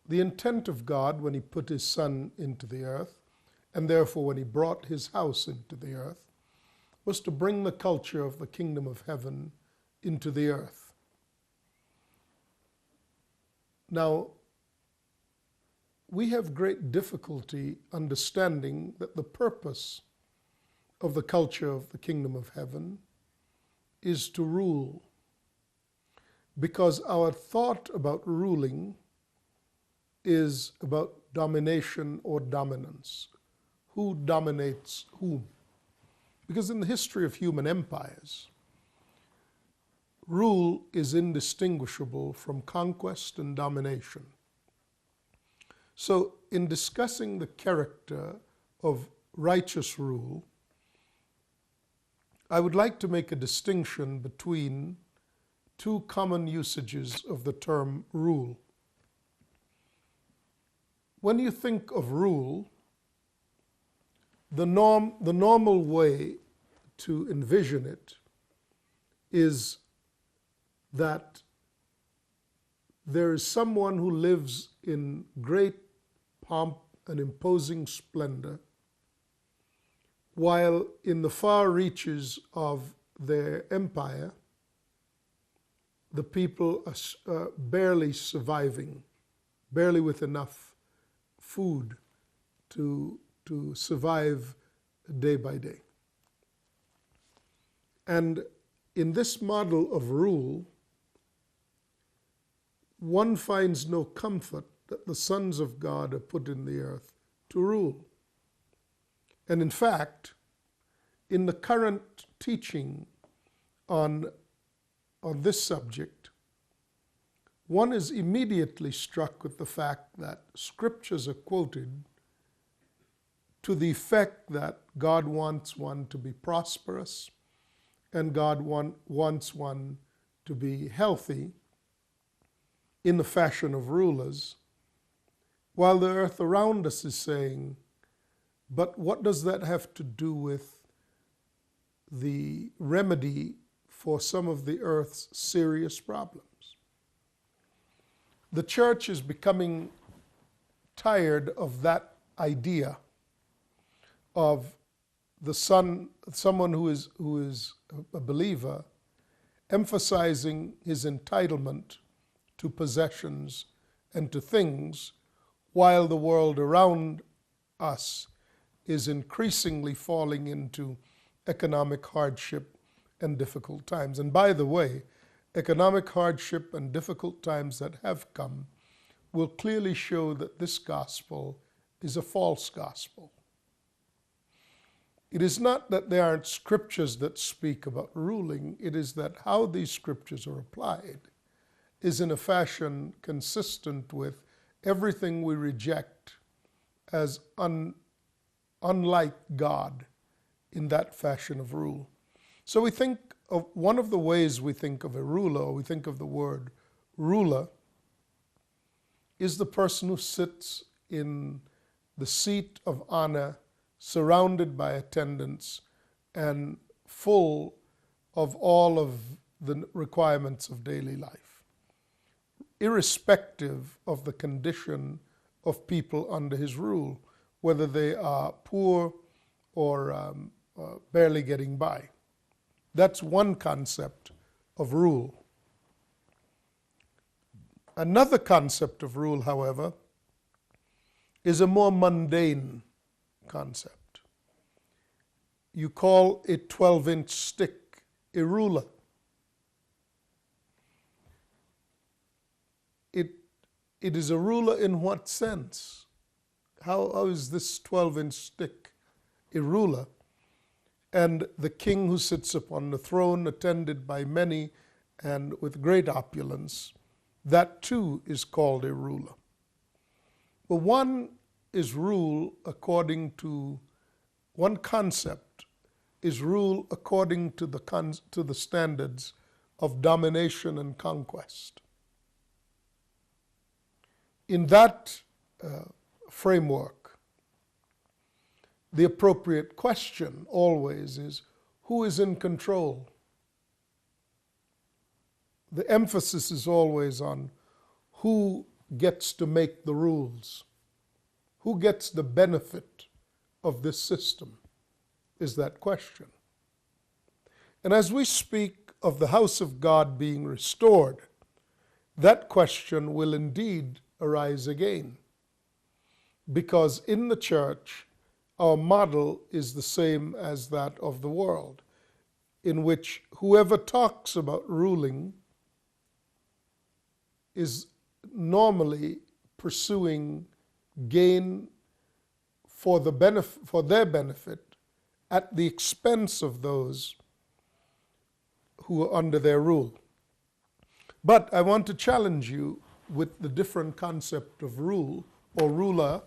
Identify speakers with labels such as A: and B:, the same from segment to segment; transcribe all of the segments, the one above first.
A: The intent of God when he put his Son into the earth, and therefore when he brought his house into the earth, was to bring the culture of the kingdom of heaven into the earth. Now, we have great difficulty understanding that the purpose of the culture of the kingdom of heaven is to rule, because our thought about ruling is about domination or dominance. Who dominates whom? Because in the history of human empires, rule is indistinguishable from conquest and domination. So in discussing the character of righteous rule, I would like to make a distinction between two common usages of the term rule. When you think of rule, the normal way to envision it is that there is someone who lives in great pomp and imposing splendor, while in the far reaches of their empire, the people are barely surviving, barely with enough food to survive day by day. And in this model of rule, one finds no comfort that the sons of God are put in the earth to rule. And in fact, in the current teaching on this subject, one is immediately struck with the fact that scriptures are quoted to the effect that God wants one to be prosperous and God wants one to be healthy in the fashion of rulers, while the earth around us is saying, but what does that have to do with the remedy for some of the earth's serious problems? The church is becoming tired of that idea of the someone who is a believer, emphasizing his entitlement to possessions and to things, while the world around us is increasingly falling into economic hardship and difficult times. And by the way, economic hardship and difficult times that have come will clearly show that this gospel is a false gospel. It is not that there aren't scriptures that speak about ruling, it is that how these scriptures are applied is in a fashion consistent with everything we reject as unlike God in that fashion of rule. So we think of one of the ways we think of a ruler, or we think of the word ruler, is the person who sits in the seat of honor, surrounded by attendants and full of all of the requirements of daily life, irrespective of the condition of people under his rule, whether they are poor or barely getting by. That's one concept of rule. Another concept of rule, however, is a more mundane concept. You call a 12-inch stick a ruler. It is a ruler in what sense? How is this 12-inch stick a ruler? And the king who sits upon the throne, attended by many and with great opulence, that too is called a ruler. But one is rule according to, one concept is rule according to the standards of domination and conquest. In that framework, the appropriate question always is, who is in control? The emphasis is always on who gets to make the rules? Who gets the benefit of this system is that question. And as we speak of the house of God being restored, that question will indeed arise again. Because in the church, our model is the same as that of the world, in which whoever talks about ruling is normally pursuing gain for their benefit at the expense of those who are under their rule. But I want to challenge you with the different concept of rule or ruler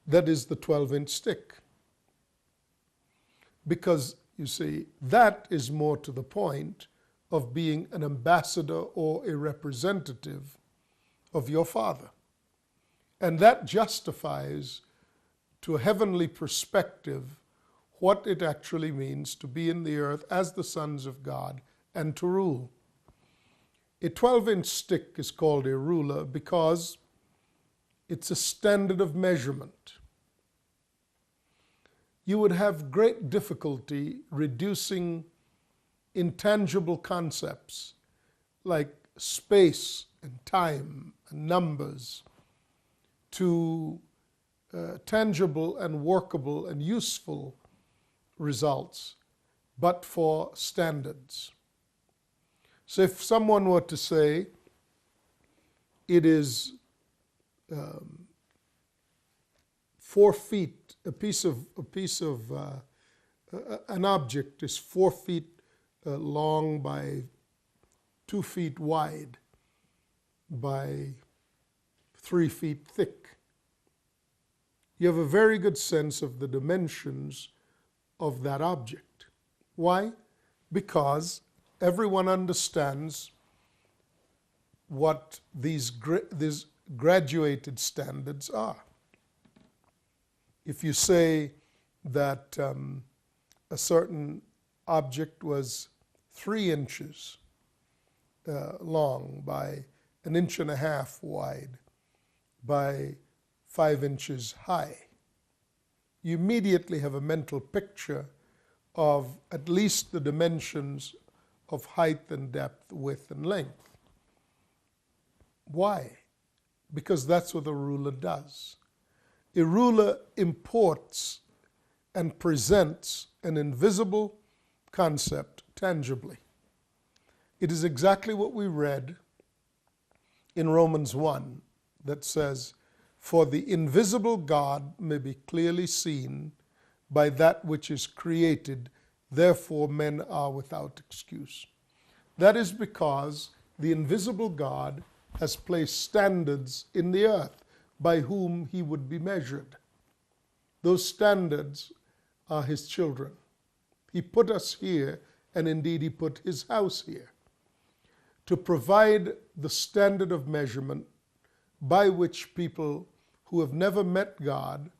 A: that is the 12-inch stick. Because, you see, that is more to the point of being an ambassador or a representative of your Father. And that justifies, to a heavenly perspective, what it actually means to be in the earth as the sons of God and to rule. A 12-inch stick is called a ruler because it's a standard of measurement. You would have great difficulty reducing intangible concepts like space and time and numbers to tangible and workable and useful results, but for standards. So if someone were to say it is 4 feet, an object is 4 feet long by 2 feet wide by 3 feet thick, you have a very good sense of the dimensions of that object. Why? Because everyone understands what these graduated standards are. If you say that a certain object was 3 inches long by 1.5 inches wide by 5 inches high, you immediately have a mental picture of at least the dimensions of height and depth, width and length. Why? Because that's what a ruler does. A ruler imports and presents an invisible concept tangibly. It is exactly what we read in Romans 1 that says, "For the invisible God may be clearly seen by that which is created, therefore men are without excuse." That is because the invisible God has placed standards in the earth by whom he would be measured. Those standards are his children. He put us here, and indeed he put his house here, to provide the standard of measurement by which people who have never met God,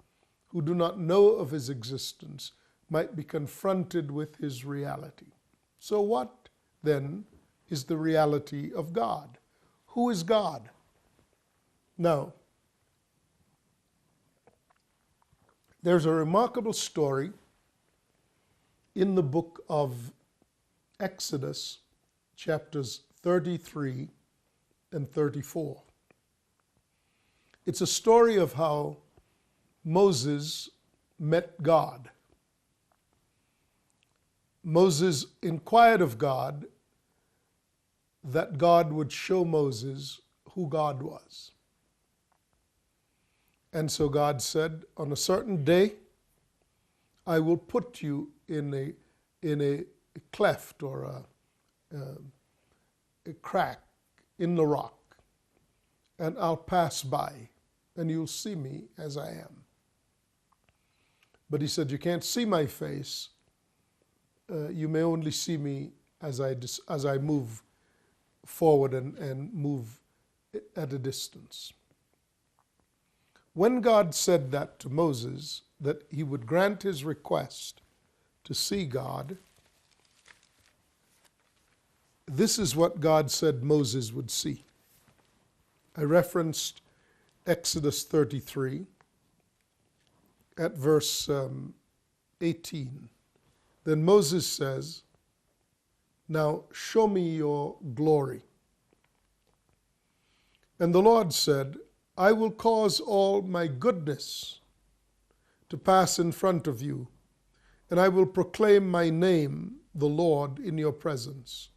A: who do not know of his existence, might be confronted with his reality. So what, then, is the reality of God? Who is God? Now, there's a remarkable story in the book of Exodus, chapters 33 and 34. It's a story of how Moses met God. Moses inquired of God that God would show Moses who God was. And so God said, on a certain day, I will put you in a cleft or a crack in the rock, and I'll pass by, and you'll see me as I am. But he said, you can't see my face. You may only see me as I move forward and move at a distance. When God said that to Moses, that he would grant his request to see God, this is what God said Moses would see. I referenced Exodus 33 at verse 18. Then Moses says, "Now show me your glory." And the Lord said, "I will cause all my goodness to pass in front of you, and I will proclaim my name, the Lord, in your presence.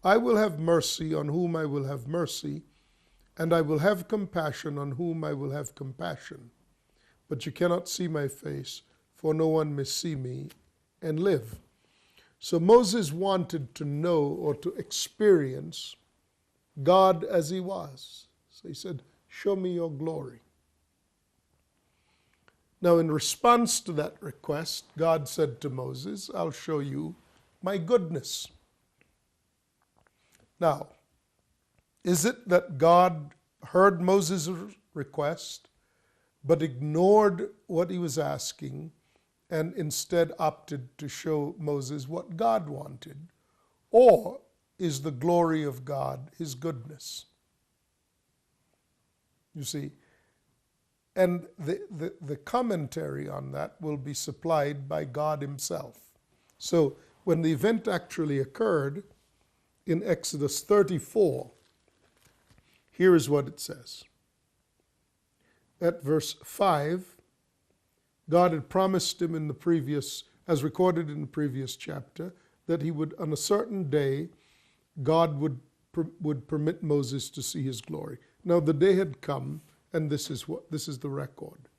A: I will have mercy on whom I will have mercy, and I will have compassion on whom I will have compassion. But you cannot see my face, for no one may see me and live." So Moses wanted to know or to experience God as he was. So he said, "Show me your glory." Now, in response to that request, God said to Moses, "I'll show you my goodness." Now, is it that God heard Moses' request but ignored what he was asking and instead opted to show Moses what God wanted? Or is the glory of God his goodness? You see, and the commentary on that will be supplied by God himself. So when the event actually occurred in Exodus 34, here is what it says. At verse 5, God had promised him in the previous, as recorded in the previous chapter, that he would, on a certain day, God would permit Moses to see his glory. Now the day had come, and this is the record.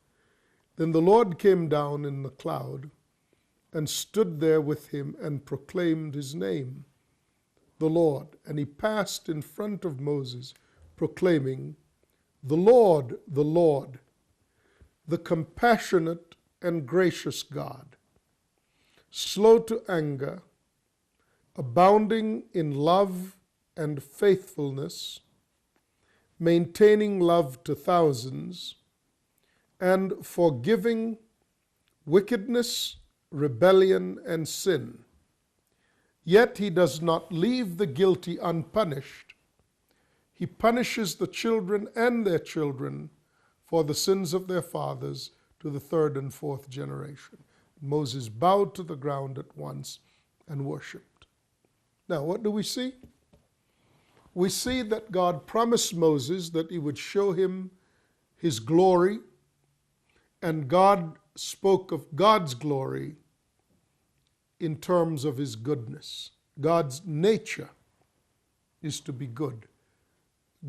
A: Then the Lord came down in the cloud and stood there with him and proclaimed his name, the Lord. And he passed in front of Moses, proclaiming, the Lord, the compassionate and gracious God, slow to anger, abounding in love and faithfulness, maintaining love to thousands, and forgiving wickedness, rebellion, and sin. Yet he does not leave the guilty unpunished. He punishes the children and their children for the sins of their fathers to the third and fourth generation. Moses bowed to the ground at once and worshipped. Now, what do we see? We see that God promised Moses that he would show him his glory, and God spoke of God's glory in terms of his goodness. God's nature is to be good.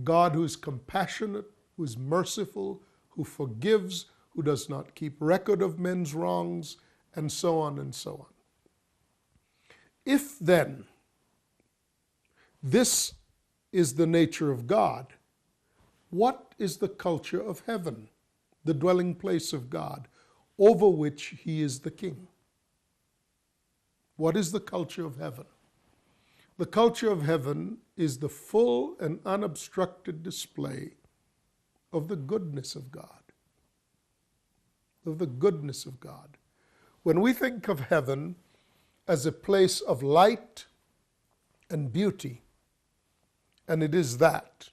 A: God who is compassionate, who is merciful, who forgives, who does not keep record of men's wrongs, and so on and so on. If then this is the nature of God, what is the culture of heaven, the dwelling place of God, over which he is the king? What is the culture of heaven? The culture of heaven is the full and unobstructed display of the goodness of God. Of the goodness of God. When we think of heaven as a place of light and beauty, and it is that,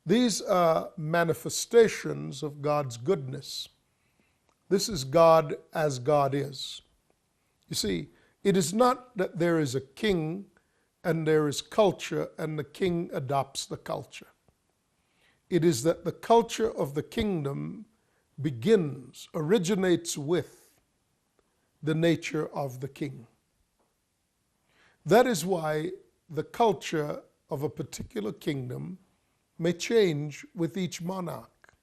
A: these are manifestations of God's goodness. This is God as God is. You see, it is not that there is a king and there is culture and the king adopts the culture. It is that the culture of the kingdom originates with the nature of the king. That is why the culture of a particular kingdom may change with each monarch.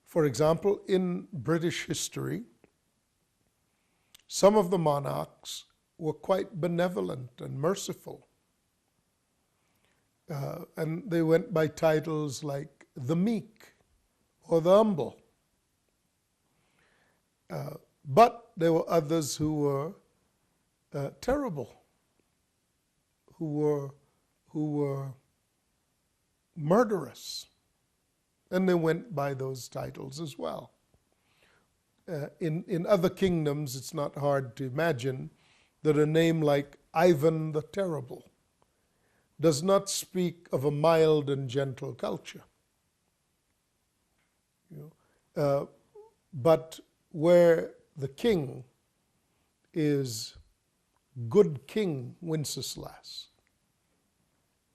A: For example, in British history, some of the monarchs were quite benevolent and merciful. And they went by titles like the meek or the humble. But there were others who were terrible, who were murderous. And they went by those titles as well. In other kingdoms, it's not hard to imagine that a name like Ivan the Terrible, does not speak of a mild and gentle culture. But where the king is good King Wenceslas,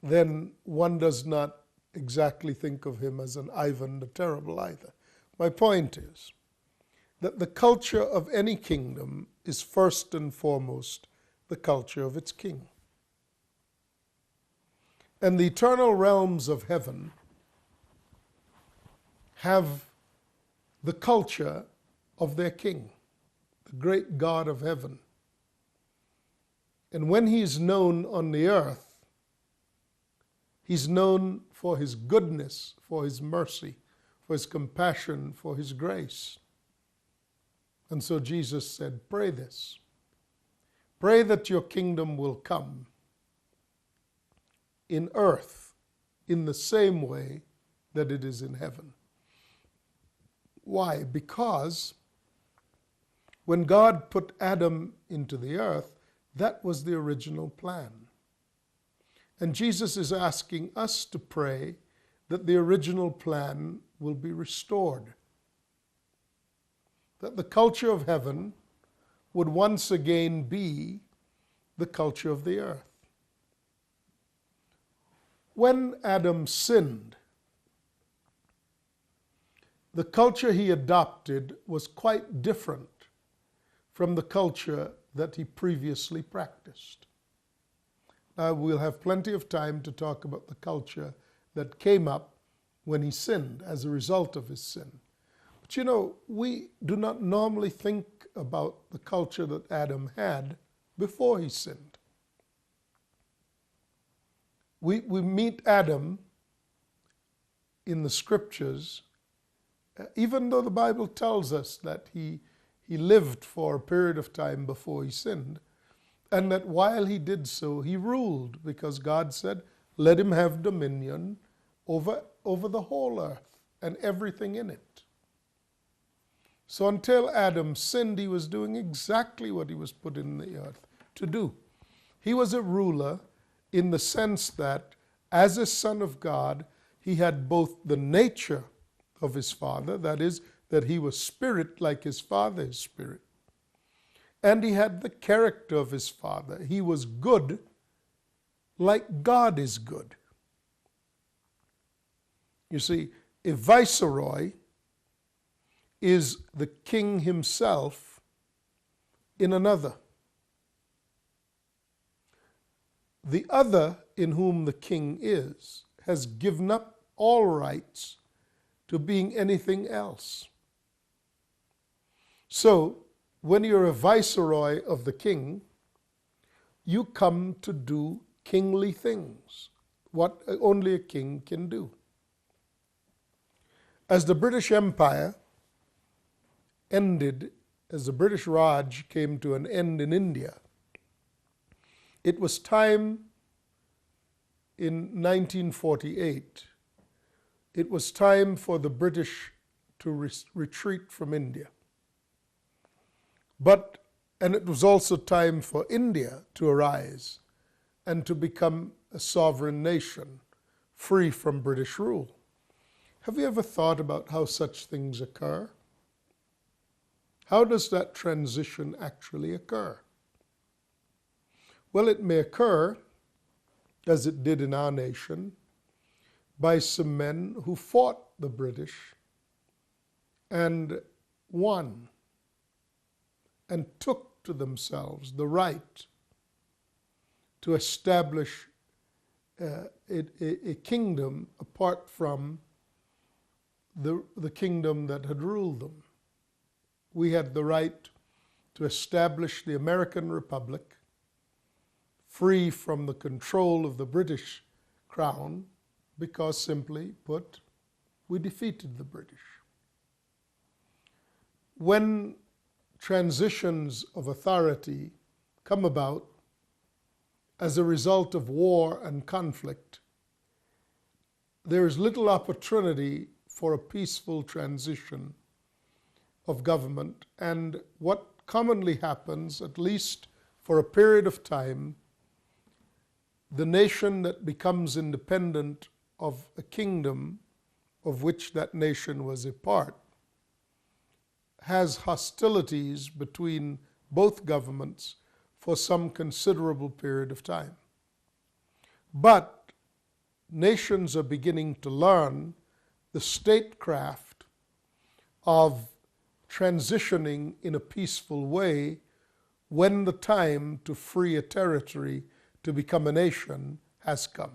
A: then one does not exactly think of him as an Ivan the Terrible either. My point is that the culture of any kingdom is first and foremost the culture of its king. And the eternal realms of heaven have the culture of their king, the great God of heaven. And when he's known on the earth, he's known for his goodness, for his mercy, for his compassion, for his grace. And so Jesus said, pray this. Pray that your kingdom will come in earth in the same way that it is in heaven. Why? Because when God put Adam into the earth, that was the original plan. And Jesus is asking us to pray that the original plan will be restored. That the culture of heaven would once again be the culture of the earth. When Adam sinned, the culture he adopted was quite different from the culture that he previously practiced. Now, we'll have plenty of time to talk about the culture that came up when he sinned as a result of his sin. But you know, we do not normally think about the culture that Adam had before he sinned. We meet Adam in the scriptures, even though the Bible tells us that he lived for a period of time before he sinned, and that while he did so, he ruled, because God said, let him have dominion over the whole earth and everything in it. So until Adam sinned, he was doing exactly what he was put in the earth to do. He was a ruler in the sense that, as a son of God, he had both the nature of his father, that is, that he was spirit like his father is spirit, and he had the character of his father. He was good like God is good. You see, a viceroy is the king himself in another. The other in whom the king is has given up all rights to being anything else. So, when you're a viceroy of the king, you come to do kingly things, what only a king can do. As the British Empire ended, as the British Raj came to an end in India, it was time in 1948, it was time for the British to retreat from India. And it was also time for India to arise and to become a sovereign nation, free from British rule. Have you ever thought about how such things occur? How does that transition actually occur? Well, it may occur, as it did in our nation, by some men who fought the British and won and took to themselves the right to establish a kingdom apart from the kingdom that had ruled them. We had the right to establish the American Republic, free from the control of the British crown, because, simply put, we defeated the British. When transitions of authority come about as a result of war and conflict, there is little opportunity for a peaceful transition of government. And what commonly happens, at least for a period of time, the nation that becomes independent of a kingdom of which that nation was a part has hostilities between both governments for some considerable period of time. But nations are beginning to learn the statecraft of transitioning in a peaceful way when the time to free a territory to become a nation has come.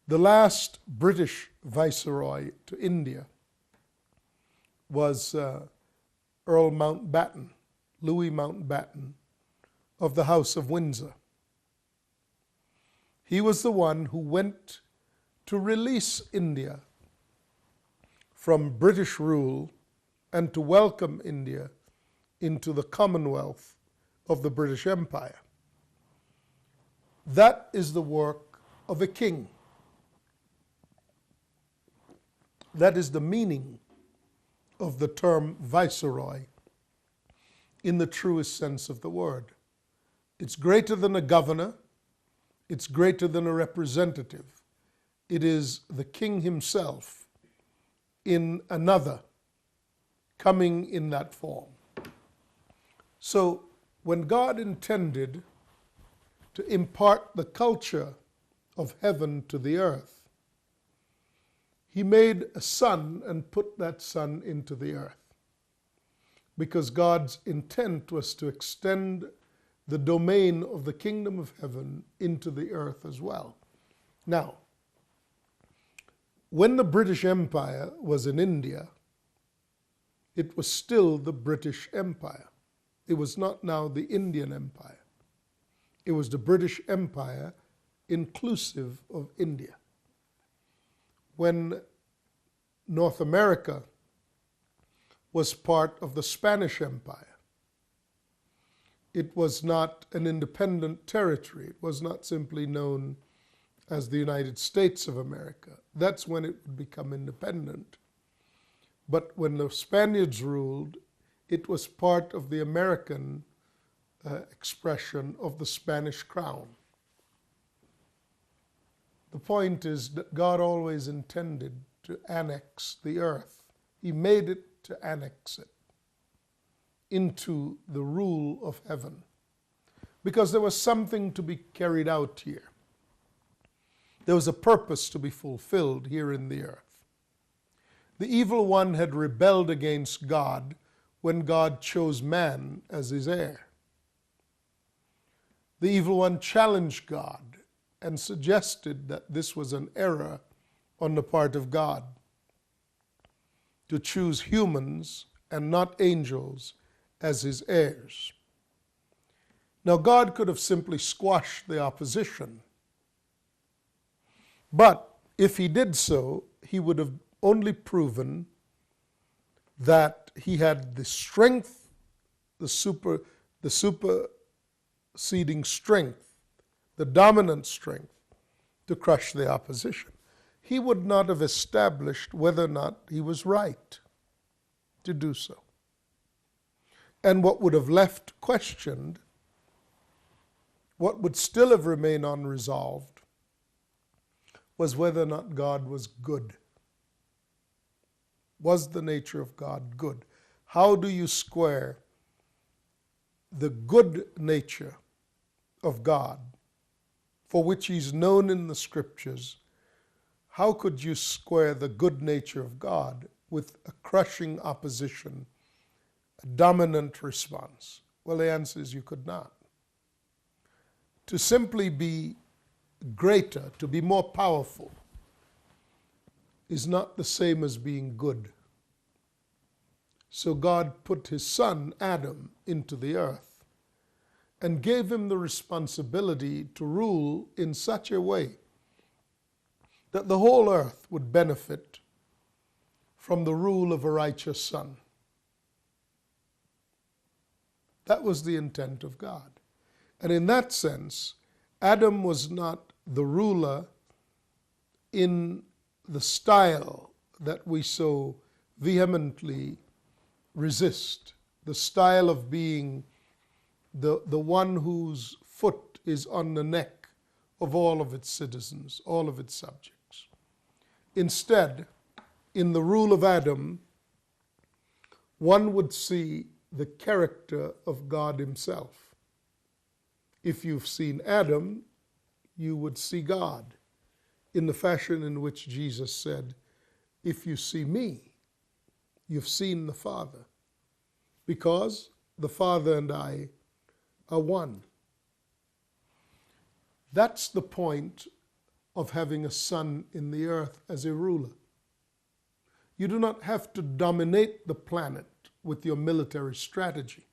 A: The last British viceroy to India was Earl Mountbatten, Louis Mountbatten of the House of Windsor. He was the one who went to release India from British rule and to welcome India into the Commonwealth of the British Empire. That is the work of a king. That is the meaning of the term viceroy in the truest sense of the word. It's greater than a governor. It's greater than a representative. It is the king himself in another, coming in that form. So when God intended to impart the culture of heaven to the earth, he made a son and put that son into the earth, because God's intent was to extend the domain of the kingdom of heaven into the earth as well. Now, when the British Empire was in India, it was still the British Empire. It was not now the Indian Empire. It was the British Empire inclusive of India. When North America was part of the Spanish Empire, it was not an independent territory. It was not simply known as the United States of America. That's when it would become independent. But when the Spaniards ruled, it was part of the American expression of the Spanish crown. The point is that God always intended to annex the earth. He made it to annex it into the rule of heaven, because there was something to be carried out here. There was a purpose to be fulfilled here in the earth. The evil one had rebelled against God when God chose man as his heir. The evil one challenged God and suggested that this was an error on the part of God to choose humans and not angels as his heirs. Now, God could have simply squashed the opposition, but if he did so, he would have only proven that he had the strength, the superseding strength, the dominant strength to crush the opposition. He would not have established whether or not he was right to do so. And what would have left questioned, what would still have remained unresolved, was whether or not God was good. Was the nature of God good? How do you square the good nature of God, for which he's known in the scriptures? How could you square the good nature of God with a crushing opposition, a dominant response? Well, the answer is you could not. To simply be greater, to be more powerful, is not the same as being good. So God put his son, Adam, into the earth and gave him the responsibility to rule in such a way that the whole earth would benefit from the rule of a righteous son. That was the intent of God. And in that sense, Adam was not the ruler in the style that we so vehemently resist, the style of being the one whose foot is on the neck of all of its citizens, all of its subjects. Instead, in the rule of Adam, one would see the character of God himself. If you've seen Adam, you would see God in the fashion in which Jesus said, if you see me, you've seen the Father, because the Father and I are one. That's the point of having a son in the earth as a ruler. You do not have to dominate the planet with your military strategy.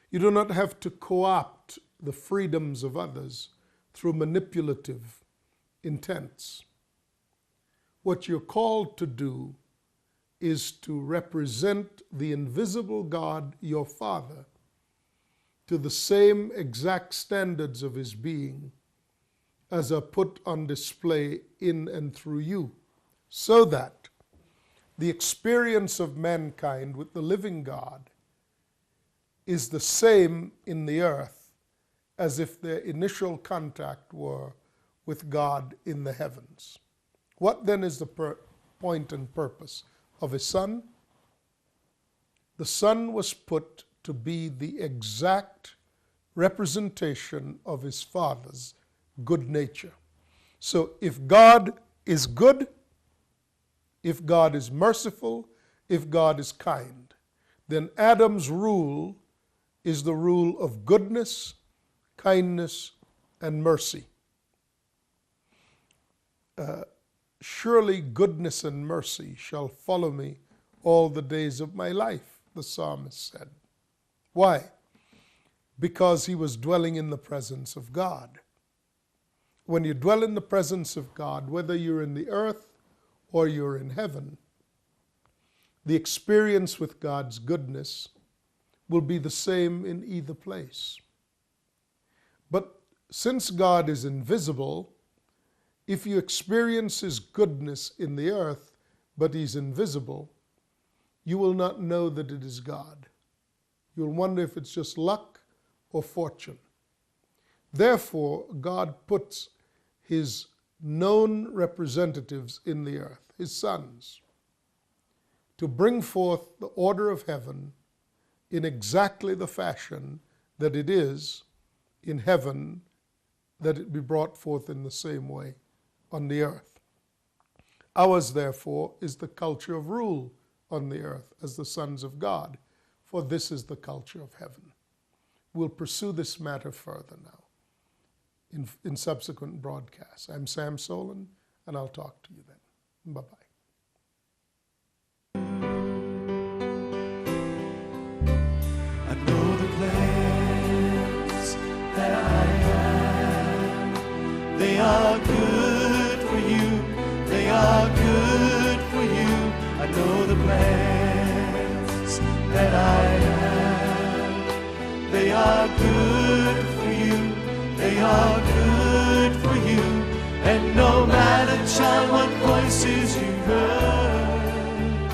A: You do not have to co-opt the freedoms of others through manipulative intents. What you're called to do is to represent the invisible God, your Father, to the same exact standards of his being as are put on display in and through you, so that the experience of mankind with the living God is the same in the earth as if their initial contact were with God in the heavens. What then is the point and purpose of a son? The son was put to be the exact representation of his Father's good nature. So if God is good, if God is merciful, if God is kind, then Adam's rule is the rule of goodness, kindness, and mercy. Surely goodness and mercy shall follow me all the days of my life, the psalmist said. Why? Because he was dwelling in the presence of God. When you dwell in the presence of God, whether you're in the earth or you're in heaven, the experience with God's goodness will be the same in either place. But since God is invisible, if you experience his goodness in the earth, but he's invisible, you will not know that it is God. You'll wonder if it's just luck or fortune. Therefore, God puts his known representatives in the earth, his sons, to bring forth the order of heaven in exactly the fashion that it is in heaven, that it be brought forth in the same way on the earth. Ours, therefore, is the culture of rule on the earth as the sons of God, for this is the culture of heaven. We'll pursue this matter further now in subsequent broadcasts. I'm Sam Soleyn, and I'll talk to you then. Bye-bye.
B: I know the plans that I have, they are good for you, they are good for you. I know the plans that I have, they are good for you, they are good for you. And no matter, child, what voices you heard,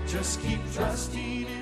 B: just keep trusting in